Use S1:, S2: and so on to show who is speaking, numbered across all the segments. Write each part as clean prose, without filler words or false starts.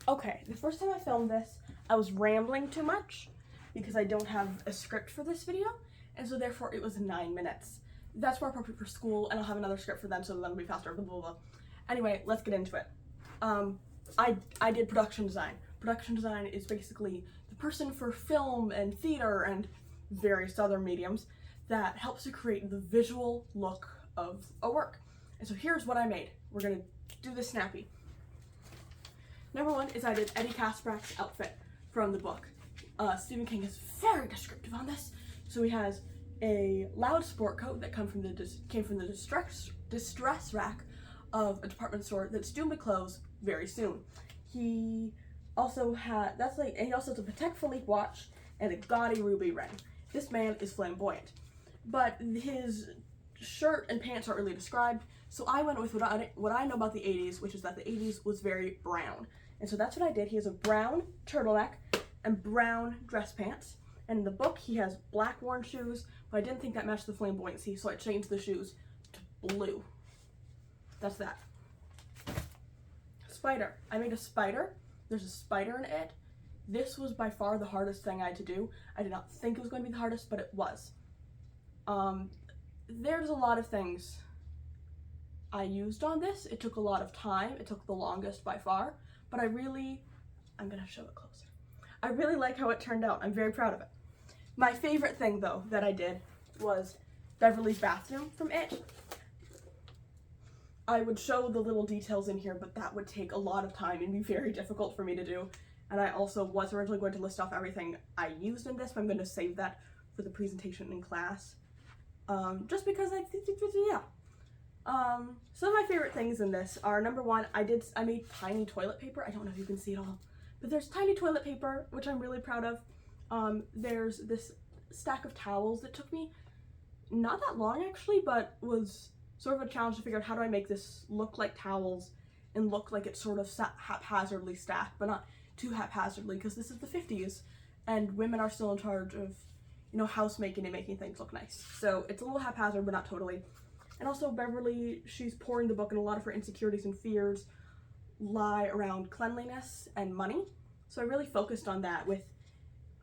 S1: Okay, the first time I filmed this, I was rambling too much because I don't have a script for this video, and so therefore it was 9 minutes. That's more appropriate for school, and I'll have another script for them, so that'll be faster, blah, blah, blah. Anyway, let's get into it. I did production design. Production design is basically the person for film and theater and various other mediums that helps to create the visual look of a work. And so here's what I made. We're gonna do this snappy. Number one is I did Eddie Kaspbrak's outfit from the book. Stephen King is very descriptive on this. So he has a loud sport coat that came from the distress rack of a department store that's doomed to close very soon. He also has he also has a Patek Philippe watch and a gaudy ruby ring. This man is flamboyant, but his shirt and pants aren't really described. So I went with what I know about the 80s, which is that the 80s was very brown. And so that's what I did. He has a brown turtleneck and brown dress pants. And in the book, he has black worn shoes, but I didn't think that matched the flamboyancy, so I changed the shoes to blue. That's that. Spider. I made a spider. There's a spider in it. This was by far the hardest thing I had to do. I did not think it was going to be the hardest, but it was. There's a lot of things I used on this. It took a lot of time. It took the longest by far, but I'm gonna show it closer. I really like how it turned out. I'm very proud of it. My favorite thing though that I did was Beverly's bathroom from It. I would show the little details in here, but that would take a lot of time and be very difficult for me to do. And I also was originally going to list off everything I used in this, but I'm going to save that for the presentation in class. Just because yeah. Some of my favorite things in this are, number one, I made tiny toilet paper. I don't know if you can see it all, but there's tiny toilet paper, which I'm really proud of. There's this stack of towels that took me not that long actually, but was sort of a challenge to figure out how do I make this look like towels and look like it's sort of haphazardly stacked, but not too haphazardly, because this is the 50s and women are still in charge of, you know, housemaking and making things look nice. So it's a little haphazard, but not totally. And also Beverly, she's pouring the book, and a lot of her insecurities and fears lie around cleanliness and money. So I really focused on that. With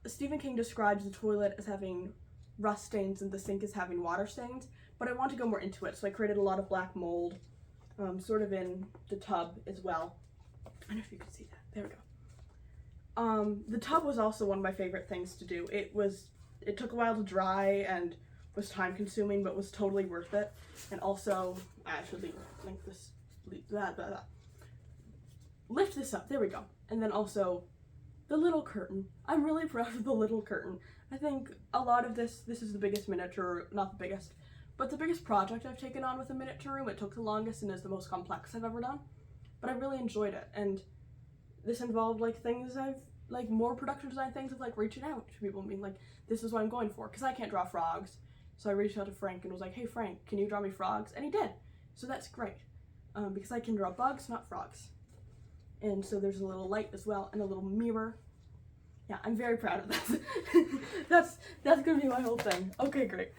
S1: Stephen King describes the toilet as having rust stains and the sink as having water stains, but I want to go more into it. So I created a lot of black mold, sort of in the tub as well. I don't know if you can see that. There we go. The tub was also one of my favorite things to do. It took a while to dry and was time consuming, but was totally worth it. And also, I should lift this up, there we go. And then also, the little curtain. I'm really proud of the little curtain. I think a lot of this is the biggest miniature, not the biggest, but the biggest project I've taken on with a miniature room. It took the longest and is the most complex I've ever done. But I really enjoyed it, and this involved things more production design things of reaching out to people and being like, this is what I'm going for, because I can't draw frogs. So I reached out to Frank and was like, hey Frank, can you draw me frogs? And he did. So that's great, because I can draw bugs, not frogs. And so there's a little light as well and a little mirror. Yeah, I'm very proud of this. That's gonna be my whole thing. Okay, great.